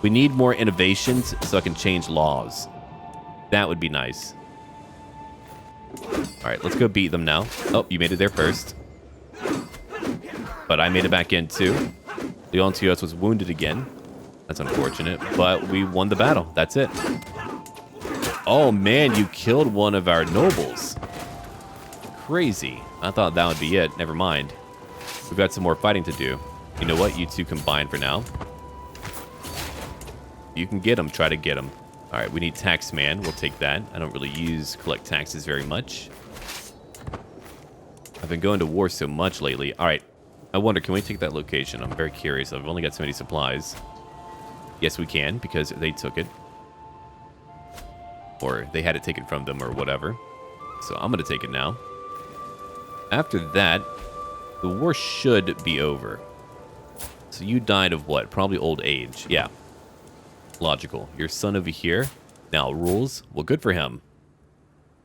We need more innovations so I can change laws. That would be nice. All right, let's go beat them now. Oh, you made it there first. But I made it back in, too. Leontios was wounded again. That's unfortunate, but we won the battle. That's it. Oh, man, you killed one of our nobles. Crazy. I thought that would be it. Never mind. We've got some more fighting to do. You know what? You two combine for now. You can get them. Try to get them. All right, we need taxman. We'll take that. I don't really collect taxes very much. I've been going to war so much lately. All right. I wonder, can we take that location? I'm very curious. I've only got so many supplies. Yes, we can, because they took it. Or they had it taken from them or whatever. So I'm going to take it now. After that, the war should be over. So you died of what? Probably old age. Yeah. Logical. Your son over here now rules. Well, good for him.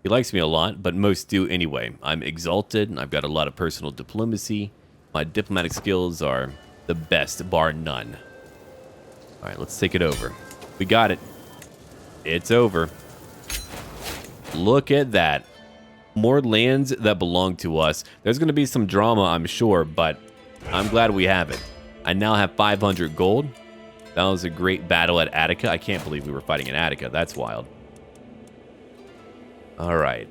He likes me a lot, but most do anyway. I'm exalted, and I've got a lot of personal diplomacy. My diplomatic skills are the best, bar none. All right, let's take it over. We got it. It's over. Look at that. More lands that belong to us. There's going to be some drama, I'm sure, but I'm glad we have it. I now have 500 gold. That was a great battle at Attica. I can't believe we were fighting in Attica. That's wild. All right.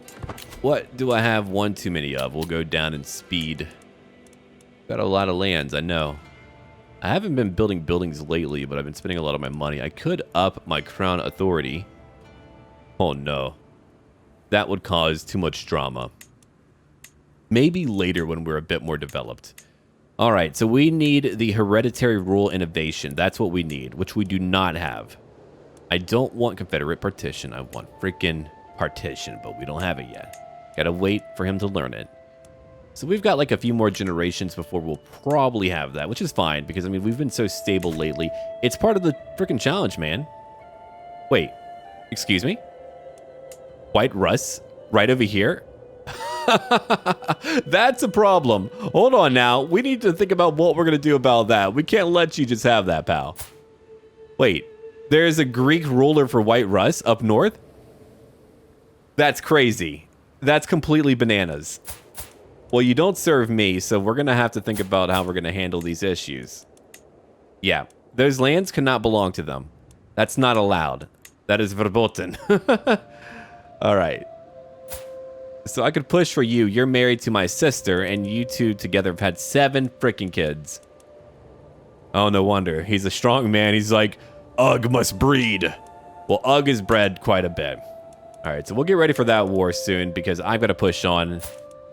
What do I have one too many of? We'll go down in speed. Got a lot of lands, I know. I haven't been building buildings lately, but I've been spending a lot of my money. I could up my crown authority. Oh, no. That would cause too much drama. Maybe later when we're a bit more developed. All right, so we need the hereditary rule innovation. That's what we need, which we do not have. I don't want Confederate partition. I want freaking partition, but we don't have it yet. Gotta wait for him to learn it. So we've got like a few more generations before we'll probably have that, which is fine because, I mean, we've been so stable lately. It's part of the freaking challenge, man. Wait, excuse me? White Rus right over here? That's a problem. Hold on now. We need to think about what we're going to do about that. We can't let you just have that, pal. Wait, there's a Greek ruler for White Rus up north? That's crazy. That's completely bananas. Well, you don't serve me, so we're going to have to think about how we're going to handle these issues. Yeah, those lands cannot belong to them. That's not allowed. That is verboten. All right. So I could push for you. You're married to my sister, and you two together have had 7 freaking kids. Oh, no wonder. He's a strong man. He's like, Ugg must breed. Well, Ugg is bred quite a bit. All right, so we'll get ready for that war soon because I've got to push on.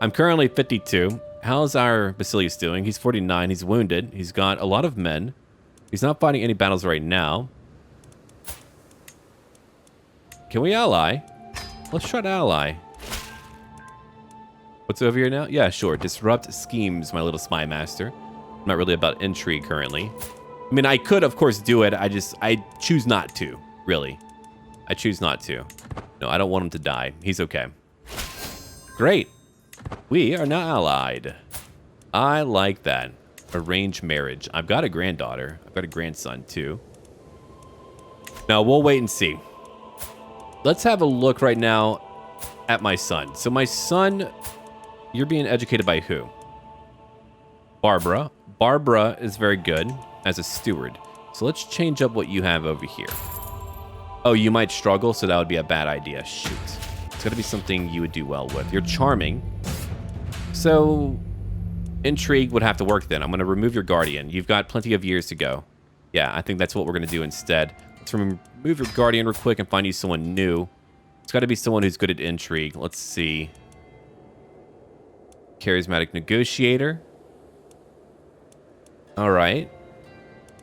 I'm currently 52. How's our Basilius doing? He's 49. He's wounded. He's got a lot of men. He's not fighting any battles right now. Can we ally? Let's try to ally. What's over here now? Yeah, sure. Disrupt schemes, my little spy master. I'm not really about intrigue currently. I mean, I could, of course, do it. I choose not to, really. I choose not to. No, I don't want him to die. He's okay. Great. We are now allied. I like that. Arranged marriage. I've got a granddaughter. I've got a grandson, too. Now, we'll wait and see. Let's have a look right now at my son. So my son You're being educated by who? Barbara. Barbara is very good as a steward. So let's change up what you have over here. Oh, you might struggle, so that would be a bad idea. Shoot. It's got to be something you would do well with. You're charming. So intrigue would have to work then. I'm going to remove your guardian. You've got plenty of years to go. Yeah, I think that's what we're going to do instead. Let's remove your guardian real quick and find you someone new. It's got to be someone who's good at intrigue. Let's see. Charismatic negotiator. All right.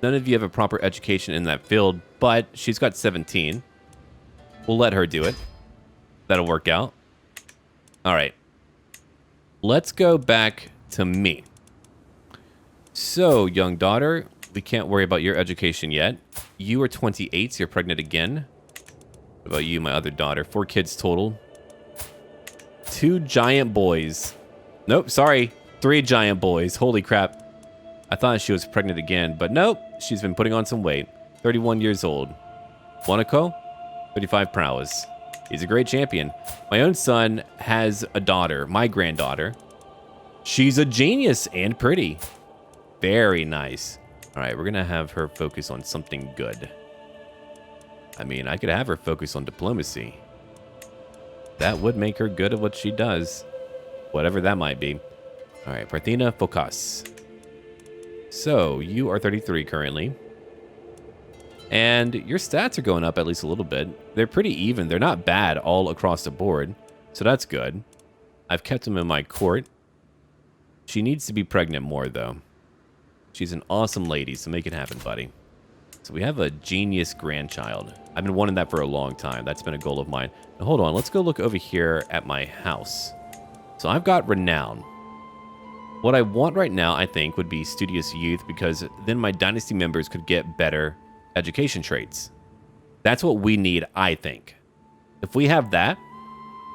None of you have a proper education in that field, but she's got 17. We'll let her do it. That'll work out. All right. Let's go back to me. So, young daughter, we can't worry about your education yet. You are 28, so you're pregnant again. What about you, my other daughter? 4 kids total. 2 giant boys. Nope, sorry. 3 giant boys. Holy crap. I thought she was pregnant again, but nope. She's been putting on some weight. 31 years old. Monaco, 35 prowess. He's a great champion. My own son has a daughter, my granddaughter. She's a genius and pretty. Very nice. All right, we're going to have her focus on something good. I mean, I could have her focus on diplomacy. That would make her good at what she does. Whatever that might be. All right, Parthena, Phokas. So, you are 33 currently. And your stats are going up at least a little bit. They're pretty even. They're not bad all across the board. So that's good. I've kept them in my court. She needs to be pregnant more, though. She's an awesome lady, so make it happen, buddy. So we have a genius grandchild. I've been wanting that for a long time. That's been a goal of mine. Now, hold on. Let's go look over here at my house. So I've got renown. What I want right now, I think, would be studious youth, because then my dynasty members could get better education traits. That's what we need, I think. If we have that,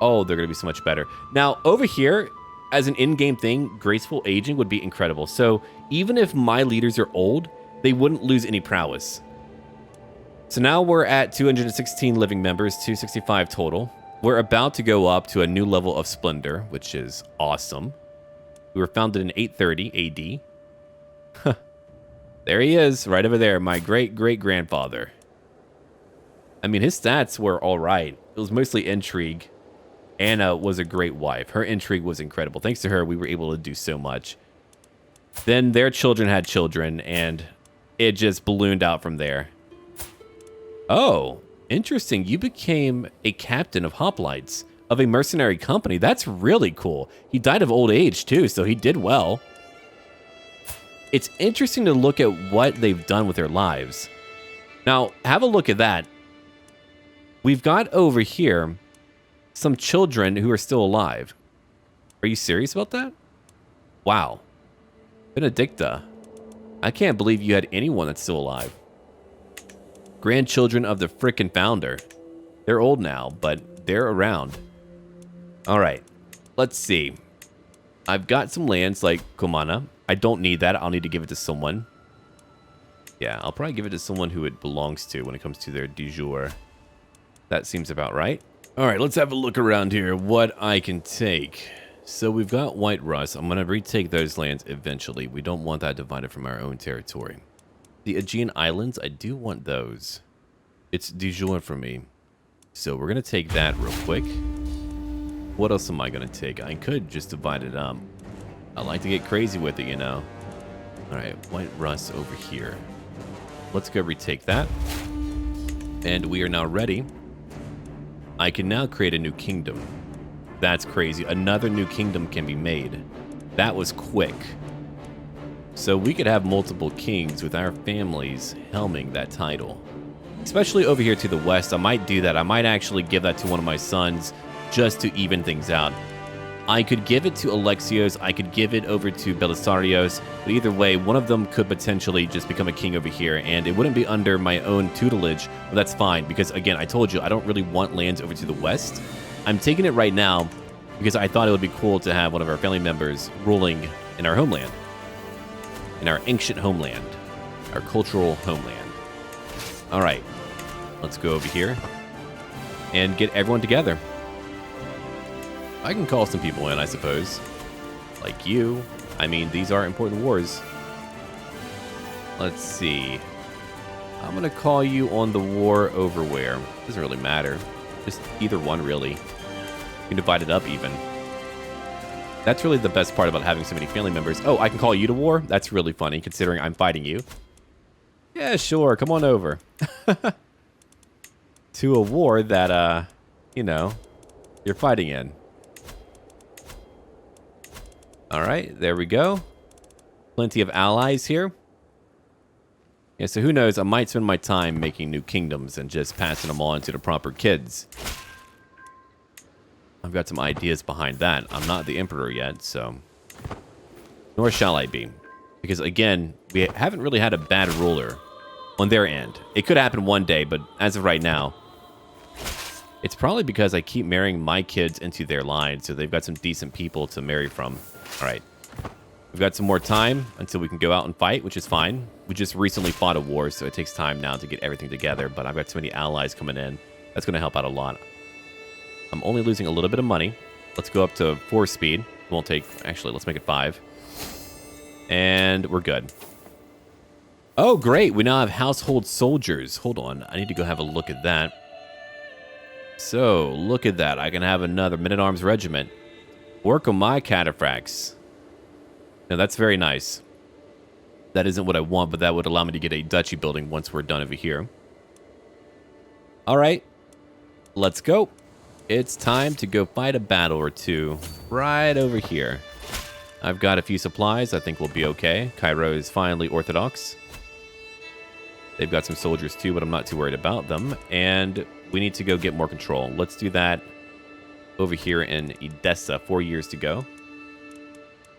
oh, they're going to be so much better. Now, over here, as an in-game thing, graceful aging would be incredible. So even if my leaders are old, they wouldn't lose any prowess. So now we're at 216 living members, 265 total. We're about to go up to a new level of splendor, which is awesome. We were founded in 830 AD. There he is, right over there, my great-great-grandfather. I mean, his stats were all right. It was mostly intrigue. Anna was a great wife. Her intrigue was incredible. Thanks to her, we were able to do so much. Then their children had children, and it just ballooned out from there. Oh, interesting. You became a captain of hoplites of a mercenary company. That's really cool. He died of old age, too, so he did well. It's interesting to look at what they've done with their lives. Now, have a look at that. We've got over here some children who are still alive. Are you serious about that? Wow. Benedicta. I can't believe you had anyone that's still alive. Grandchildren of the frickin' founder. They're old now, but they're around. All right. Let's see. I've got some lands like Comana. I don't need that. I'll need to give it to someone. Yeah, I'll probably give it to someone who it belongs to when it comes to their du jour. That seems about right. All right, let's have a look around here. What I can take. So we've got White Rus. I'm going to retake those lands eventually. We don't want that divided from our own territory. The Aegean Islands, I do want those. It's du jour for me. So we're going to take that real quick. What else am I going to take? I could just divide it up. I like to get crazy with it, you know. All right, White Rus over here. Let's go retake that. And we are now ready. I can now create a new kingdom. That's crazy. Another new kingdom can be made. That was quick. So we could have multiple kings with our families helming that title. Especially over here to the west. I might do that. I might actually give that to one of my sons just to even things out. I could give it to Alexios. I could give it over to Belisarios. But either way, one of them could potentially just become a king over here. And it wouldn't be under my own tutelage. But that's fine. Because, again, I told you, I don't really want lands over to the west. I'm taking it right now because I thought it would be cool to have one of our family members ruling in our homeland. In our ancient homeland. Our cultural homeland. All right. Let's go over here and get everyone together. I can call some people in, I suppose. Like you. I mean, these are important wars. Let's see. I'm going to call you on the war over where. Doesn't really matter. Just either one, really. You can divide it up even. That's really the best part about having so many family members. Oh, I can call you to war? That's really funny, considering I'm fighting you. Yeah, sure. Come on over. To a war that, you know, you're fighting in. All right, there we go. Plenty of allies here. Yeah, so who knows? I might spend my time making new kingdoms and just passing them on to the proper kids. I've got some ideas behind that. I'm not the emperor yet, so... Nor shall I be. Because, again, we haven't really had a bad ruler on their end. It could happen one day, but as of right now, it's probably because I keep marrying my kids into their line, so they've got some decent people to marry from. All right. We've got some more time until we can go out and fight, which is fine. We just recently fought a war, so it takes time now to get everything together, but I've got so many allies coming in. That's going to help out a lot. I'm only losing a little bit of money. Let's go up to 4 speed. It won't take... Actually, let's make it 5. And we're good. Oh, great. We now have household soldiers. Hold on. I need to go have a look at that. So, look at that. I can have another men-at-arms regiment. Work on my cataphracts. Now, that's very nice. That isn't what I want, but that would allow me to get a duchy building once we're done over here. All right. Let's go. It's time to go fight a battle or two right over here. I've got a few supplies. I think we'll be okay. Cairo is finally orthodox. They've got some soldiers too, but I'm not too worried about them. And we need to go get more control. Let's do that over here in Edessa. 4 years to go.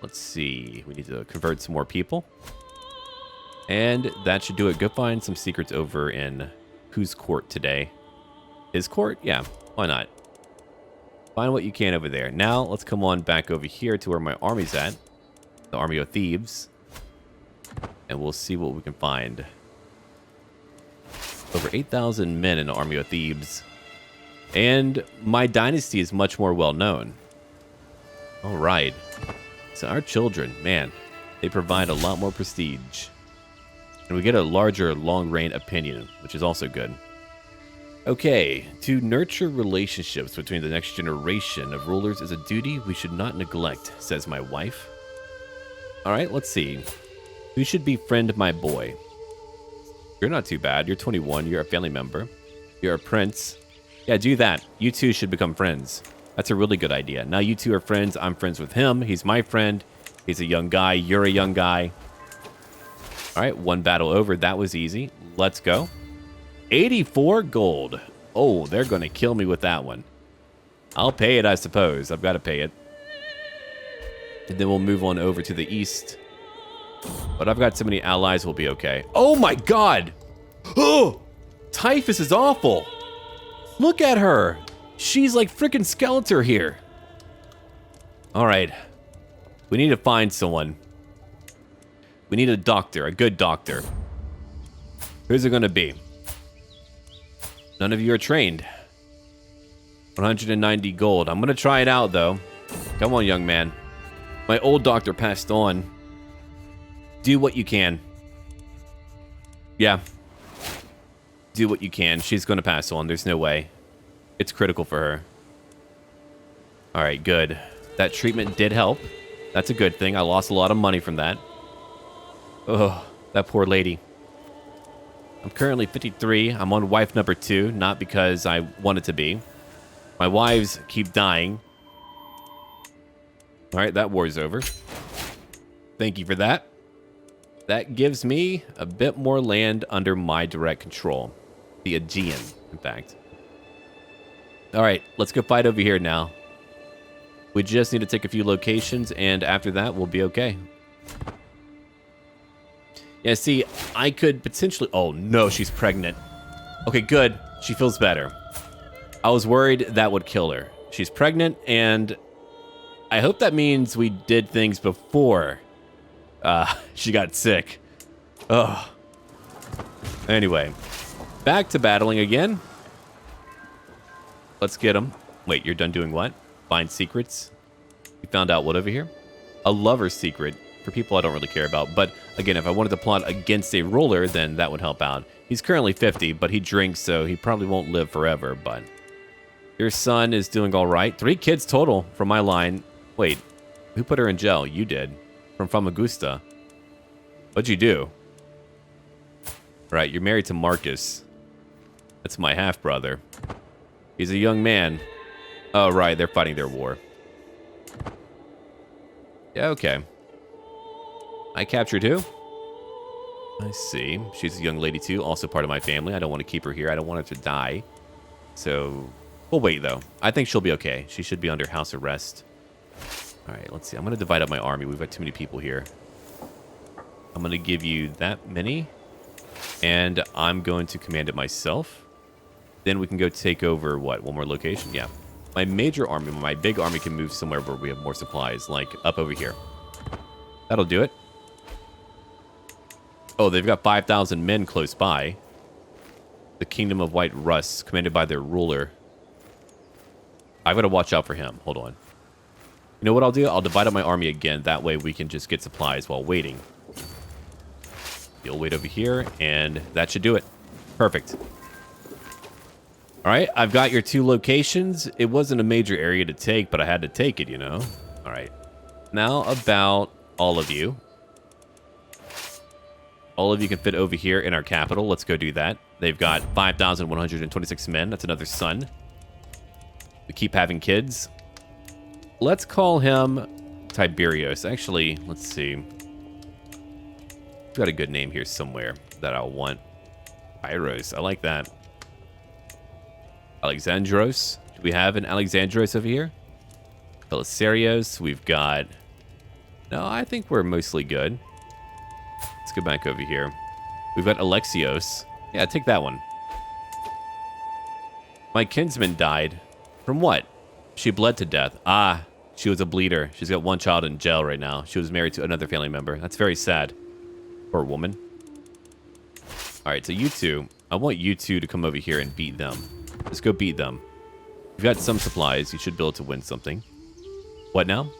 Let's see. We need to convert some more people. And that should do it. Go find some secrets over in whose court today? His court? Yeah, why not? Find what you can over there. Now, let's come on back over here to where my army's at. The army of Thebes. And we'll see what we can find. Over 8,000 men in the army of Thebes. And my dynasty is much more well known. All right. So our children, man, they provide a lot more prestige. And we get a larger long-reign opinion, which is also good. Okay, to nurture relationships between the next generation of rulers is a duty we should not neglect, says my wife. All right, let's see. Who should befriend my boy? You're not too bad. You're 21. You're a family member. You're a prince. Yeah, do that. You two should become friends. That's a really good idea. Now you two are friends. I'm friends with him. He's my friend. He's a young guy. You're a young guy. All right, 1 battle over. That was easy. Let's go. 84 gold. Oh, they're going to kill me with that one. I'll pay it, I suppose. I've got to pay it. And then we'll move on over to the east. But I've got so many allies, we'll be okay. Oh my god! Oh! Typhus is awful! Look at her! She's like freaking Skeletor here. Alright. We need to find someone. We need a doctor, a good doctor. Who's it going to be? None of you are trained. 190 gold. I'm going to try it out, though. Come on, young man. My old doctor passed on. Do what you can. Yeah. Do what you can. She's going to pass on. There's no way. It's critical for her. All right, good. That treatment did help. That's a good thing. I lost a lot of money from that. Oh, that poor lady. I'm currently 53. I'm on wife number 2, not because I want it to be. My wives keep dying. All right, that war's over. Thank you for that. That gives me a bit more land under my direct control. The Aegean, in fact. All right, let's go fight over here now. We just need to take a few locations, and after that, we'll be okay. Yeah, see, I could potentially... Oh, no, she's pregnant. Okay, good. She feels better. I was worried that would kill her. She's pregnant, and I hope that means we did things before she got sick. Ugh. Anyway, back to battling again. Let's get them. Wait, you're done doing what? Find secrets? We found out what over here? a lover's secret for people I don't really care about. But again, if I wanted to plot against a ruler, then that would help out. He's currently 50, but he drinks, so he probably won't live forever. But your son is doing all right. 3 kids total from my line. Wait, who put her in jail? You did. From Famagusta. What'd you do? Right, you're married to Marcus. That's my half-brother. He's a young man. Oh, right, they're fighting their war. Yeah, okay. I captured who? I see. She's a young lady, too. Also part of my family. I don't want to keep her here. I don't want her to die. So, we'll wait, though. I think she'll be okay. She should be under house arrest. All right, let's see. I'm going to divide up my army. We've got too many people here. I'm going to give you that many. And I'm going to command it myself. Then we can go take over, what, one more location? Yeah. My major army, my big army can move somewhere where we have more supplies, like up over here. That'll do it. Oh, they've got 5,000 men close by. The Kingdom of White Rus, commanded by their ruler. I've got to watch out for him. Hold on. You know what I'll do? I'll divide up my army again. That way we can just get supplies while waiting. You'll wait over here, and that should do it. Perfect. All right, I've got your 2 locations. It wasn't a major area to take, but I had to take it, you know. All right. Now about all of you. All of you can fit over here in our capital. Let's go do that. They've got 5,126 men. That's another son. We keep having kids. Let's call him Tiberius. Actually, let's see. We've got a good name here somewhere that I'll want. Pyros. I like that. Alexandros. Do we have an Alexandros over here? Belisarios. We've got... No, I think we're mostly good. Let's go back over here. We've got Alexios. Yeah, take that one. My kinsman died. From what? She bled to death. Ah, she was a bleeder. She's got 1 child in jail right now. She was married to another family member. That's very sad. Poor woman. All right, so you 2. I want you 2 to come over here and beat them. Let's go beat them. You've got some supplies. You should be able to win something. What now?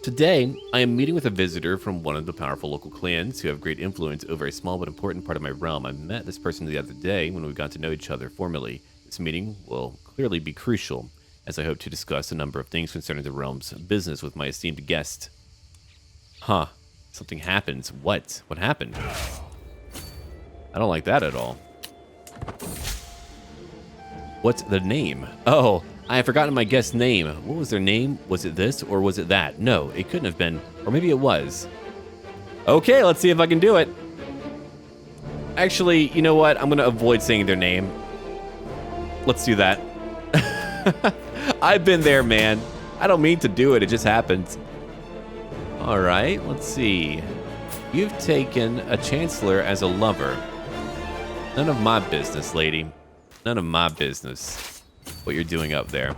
Today, I am meeting with a visitor from one of the powerful local clans who have great influence over a small but important part of my realm. I met this person the other day when we got to know each other formally. This meeting will clearly be crucial, as I hope to discuss a number of things concerning the realm's business with my esteemed guest. Huh. Something happens. What? What happened? I don't like that at all. What's the name? Oh, I have forgotten my guest's name. What was their name? Was it this or was it that? No, it couldn't have been. Or maybe it was. Okay, let's see if I can do it. Actually, you know what? I'm going to avoid saying their name. Let's do that. I've been there, man. I don't mean to do it. It just happens. All right, let's see. You've taken a chancellor as a lover. None of my business, lady. None of my business what you're doing up there.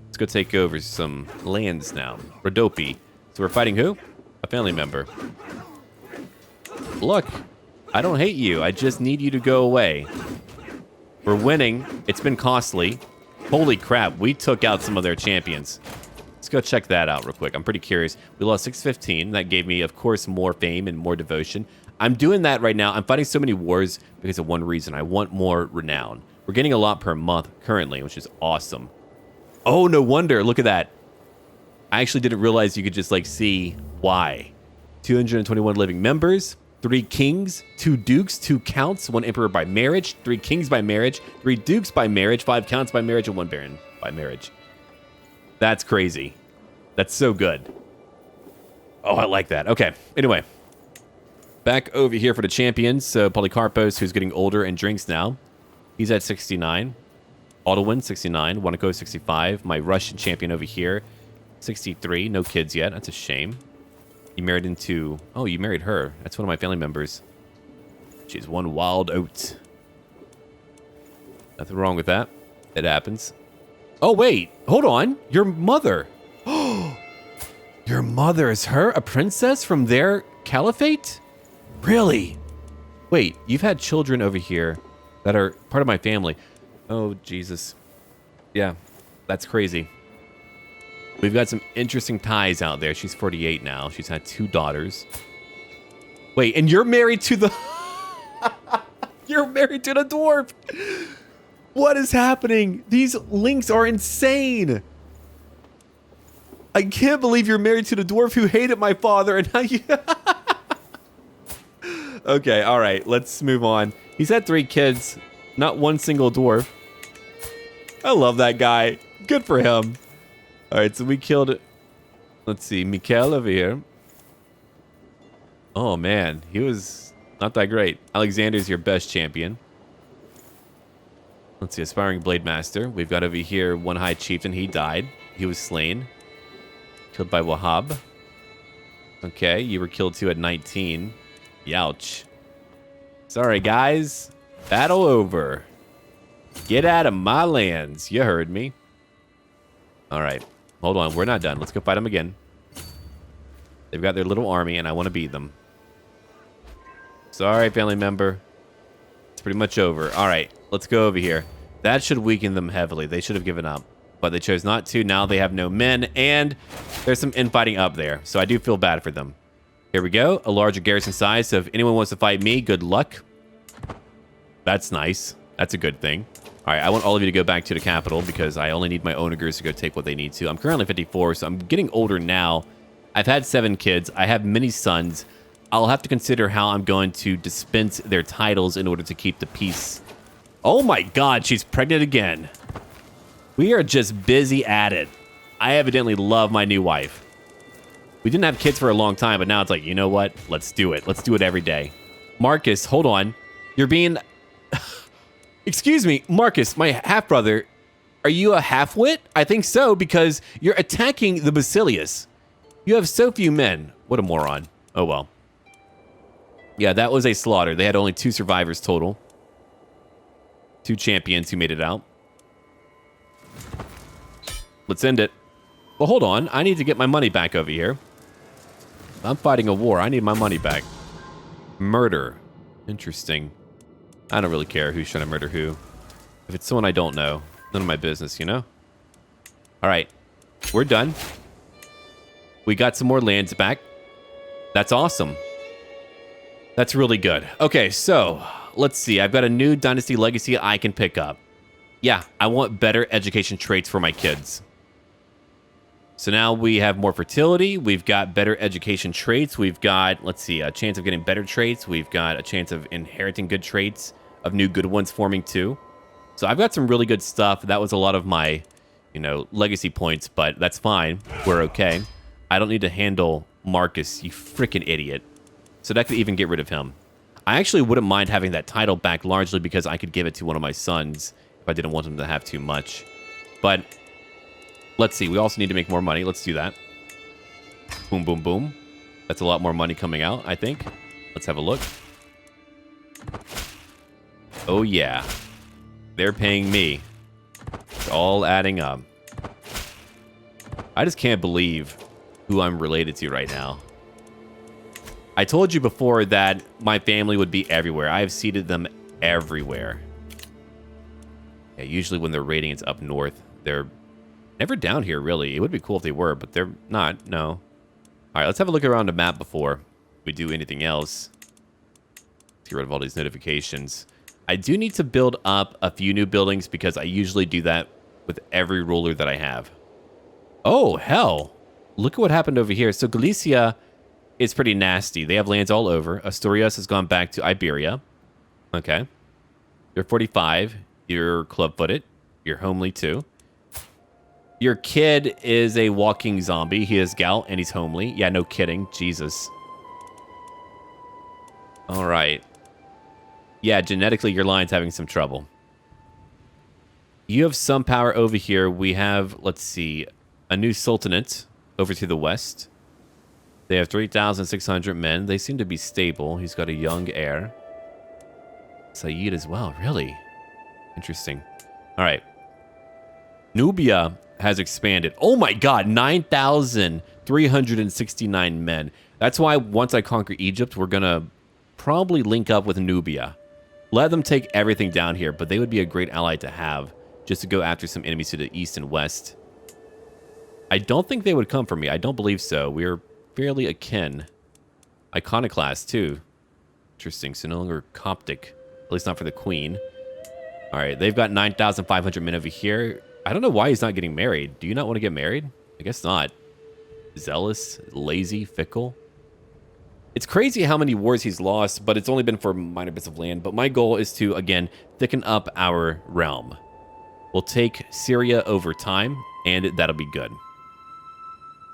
Let's go take over some lands now. Rodopi. So we're fighting who? A family member. Look, I don't hate you. I just need you to go away. We're winning. It's been costly. Holy crap, we took out some of their champions. Let's go check that out real quick. I'm pretty curious. We lost 615. That gave me, of course, more fame and more devotion. I'm doing that right now. I'm fighting so many wars because of one reason. I want more renown. We're getting a lot per month currently, which is awesome. Oh, no wonder. Look at that. I actually didn't realize you could just, like, see why. 221 living members, 3 kings, 2 dukes, 2 counts, 1 emperor by marriage, 3 kings by marriage, 3 dukes by marriage, 5 counts by marriage, and 1 baron by marriage. That's crazy. That's so good. Oh, I like that. Okay. Anyway. Back over here for the champions. So Polycarpos, who's getting older and drinks now. He's at 69. Aldwin, 69. Wanako, 65. My Russian champion over here, 63. No kids yet. That's a shame. You married into... Oh, you married her. That's one of my family members. She's one wild oat. Nothing wrong with that. It happens. Oh, wait. Hold on. Your mother. Oh, your mother is her? A princess from their caliphate? Really? Wait, you've had children over here that are part of my family. Oh, Jesus. Yeah, that's crazy. We've got some interesting ties out there. She's 48 now. She's had 2 daughters. Wait, and you're married to the... You're married to the dwarf. What is happening? These links are insane. I can't believe you're married to the dwarf who hated my father and now you... Okay, all right, let's move on. He's had 3 kids, not one single dwarf. I love that guy. Good for him. All right, so we killed, let's see, Mikhail over here. Oh, man, he was not that great. Alexander's your best champion. Let's see, Aspiring Blade Master. We've got over here one High Chieftain. He died. He was slain. Killed by Wahab. Okay, you were killed too at 19. Youch. Sorry, guys. Battle over. Get out of my lands. You heard me. All right. Hold on. We're not done. Let's go fight them again. They've got their little army, and I want to beat them. Sorry, family member. It's pretty much over. All right. Let's go over here. That should weaken them heavily. They should have given up. But they chose not to. Now they have no men, and there's some infighting up there. So I do feel bad for them. Here we go. A larger garrison size. So if anyone wants to fight me, good luck. That's nice. That's a good thing. All right, I want all of you to go back to the capital because I only need my onagers to go take what they need to. I'm currently 54, so I'm getting older now. I've had 7 kids. I have many sons. I'll have to consider how I'm going to dispense their titles in order to keep the peace. Oh my God, she's pregnant again. We are just busy at it. I evidently love my new wife. We didn't have kids for a long time, but now it's like, you know what? Let's do it. Let's do it every day. Marcus, hold on. You're being... Excuse me, Marcus, my half-brother. Are you a half-wit? I think so, because you're attacking the Basilius. You have so few men. What a moron. Oh, well. Yeah, that was a slaughter. They had only 2 survivors total. 2 champions who made it out. Let's end it. Well, hold on. I need to get my money back over here. I'm fighting a war. I need my money back. Murder. Interesting. I don't really care who's trying to murder who. If it's someone I don't know, none of my business, you know? All right. We're done. We got some more lands back. That's awesome. That's really good. Okay, so let's see. I've got a new Dynasty Legacy I can pick up. Yeah, I want better education traits for my kids. So now we have more fertility. We've got better education traits. We've got, let's see, a chance of getting better traits. We've got a chance of inheriting good traits, of new good ones forming too. So I've got some really good stuff. That was a lot of my, you know, legacy points, but that's fine. We're okay. I don't need to handle Marcus, you freaking idiot. So that could even get rid of him. I actually wouldn't mind having that title back largely because I could give it to one of my sons if I didn't want him to have too much. But let's see. We also need to make more money. Let's do that. Boom, boom, boom. That's a lot more money coming out, I think. Let's have a look. Oh, yeah. They're paying me. It's all adding up. I just can't believe who I'm related to right now. I told you before that my family would be everywhere. I have seeded them everywhere. Yeah, usually when they're raiding, it's up north. They're never down here, really. It would be cool if they were, but they're not. No. All right, let's have a look around the map before we do anything else. Let's get rid of all these notifications. I do need to build up a few new buildings because I usually do that with every ruler that I have. Oh, hell. Look at what happened over here. So Cilicia is pretty nasty. They have lands all over. Asturias has gone back to Iberia. Okay. You're 45. You're club-footed. You're homely, too. Your kid is a walking zombie. He has gout, and he's homely. Yeah, no kidding. Jesus. All right. Yeah, genetically, your line's having some trouble. You have some power over here. We have, let's see, a new sultanate over to the west. They have 3,600 men. They seem to be stable. He's got a young heir. Saeed as well. Really? Interesting. All right. Nubia has expanded. Oh my God, 9,369 men. That's why once I conquer Egypt, we're going to probably link up with Nubia. Let them take everything down here, but they would be a great ally to have just to go after some enemies to the east and west. I don't think they would come for me. I don't believe so. We're fairly akin. Iconoclast, too. Interesting. So no longer Coptic. At least not for the queen. All right, they've got 9,500 men over here. I don't know why he's not getting married. Do you not want to get married? I guess not. Zealous, lazy, fickle. It's crazy how many wars he's lost, but it's only been for minor bits of land. But my goal is to, again, thicken up our realm. We'll take Syria over time, and that'll be good.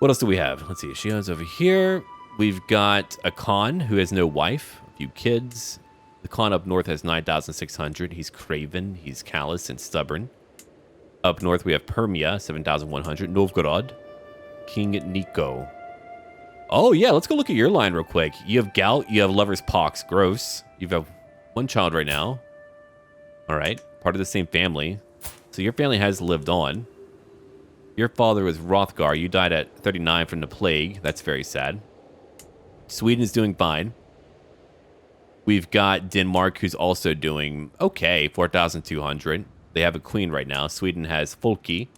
What else do we have? Let's see. Shia's over here. We've got a Khan who has no wife, a few kids. The Khan up north has 9,600. He's craven, he's callous, and stubborn. Up north, we have Permia, 7,100. Novgorod, King Nico. Oh, yeah, let's go look at your line real quick. You have gout, you have lover's pox. Gross. You have one child right now. All right, part of the same family. So your family has lived on. Your father was Hrothgar. You died at 39 from the plague. That's very sad. Sweden is doing fine. We've got Denmark, who's also doing okay, 4,200. They have a queen right now. Sweden has Folki.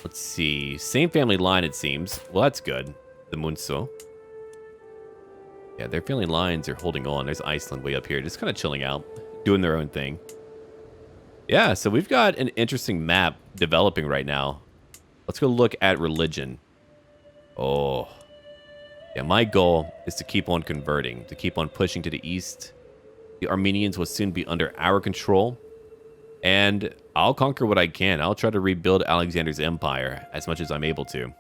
Let's see. Same family line, it seems. Well, that's good. The Munso. Yeah, their family lines are holding on. There's Iceland way up here, just kind of chilling out, doing their own thing. Yeah, so we've got an interesting map developing right now. Let's go look at religion. Oh. Yeah, my goal is to keep on converting, to keep on pushing to the east. The Armenians will soon be under our control. And I'll conquer what I can. I'll try to rebuild Alexander's empire as much as I'm able to.